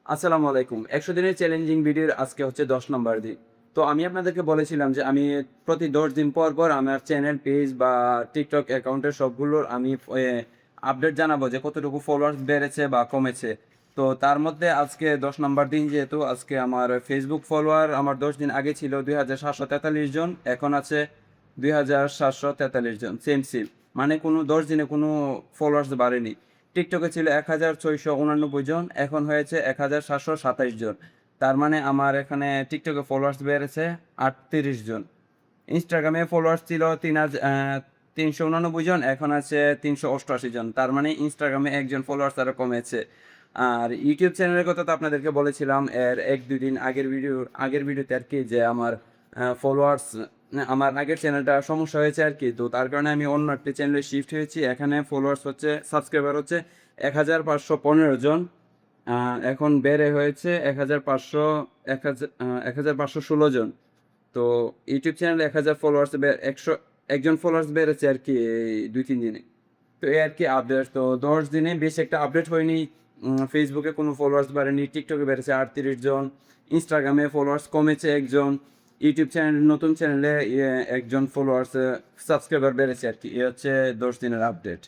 আসসালামু আলাইকুম। ১০০ দিনের চ্যালেঞ্জিং ভিডিওর আজকে হচ্ছে ১০ নম্বর দিন। তো আমি আপনাদেরকে বলেছিলাম যে আমি প্রতি ১০ দিন পর, পর আমার চ্যানেল, পেজ বা TikTok অ্যাকাউন্টের সবগুলোর আমি আপডেট জানাবো যে কতটুকু ফলোয়ার্স বেড়েছে বা কমেছে। তো তার মধ্যে আজকে ১০ নম্বর দিন যেহেতু আজকে আমার Facebook ফলোয়ার আমার ১০ দিন আগে ছিল ২,৭৪৩ জন, এখন আছে ২,৭৪৩ জন। সেম। মানে কোনো ১০ দিনে কোনো ফলোয়ার্স বাড়েনি। টিকটকে ছিল ১,৬৮৯ জন, এখন হয়েছে ১,৭২৭ জন। তার মানে আমার এখানে টিকটকে ফলোয়ার্স বেড়েছে ৩৮ জন। ইনস্টাগ্রামে ফলোয়ার্স ছিল ৩৮৯ জন, এখন আছে ৩৮৮ জন। তার মানে ইনস্টাগ্রামে একজন ফলোয়ার্স আরও কমেছে। আর ইউটিউব চ্যানেলের কথা তো আপনাদেরকে বলেছিলাম এর ১-২ দিন আগের ভিডিওতে আর কি, যে আমার ফলোয়ার্স আমার আগের চ্যানেলটা সমস্যা হয়েছে আর কি। তো তার কারণে আমি অন্য একটা চ্যানেলে শিফট হয়েছি। এখানে ফলোয়ার্স হচ্ছে, সাবস্ক্রাইবার হচ্ছে ১,৫১৫ জন। এখন বেড়ে হয়েছে ১,৫১৬ জন। তো ইউটিউব চ্যানেলে ১,০০০ ফলোয়ার্স ১জন ফলোয়ার্স বেড়েছে আর কি এই ২-৩ দিনে। তো এই আর কি আপডেট। তো ১০ দিনে বেশি একটা আপডেট হয়নি। ফেসবুকে কোনো ফলোয়ার্স বাড়েনি, টিকটকে বেড়েছে ৩৮ জন, ইনস্টাগ্রামে ফলোয়ার্স কমেছে ১ জন, ইউটিউব চ্যানেল নতুন চ্যানেলে ১ জন ফলোয়ার্স সাবস্ক্রাইবার বেড়েছে আর কি। এই হচ্ছে ১০ দিনের আপডেট।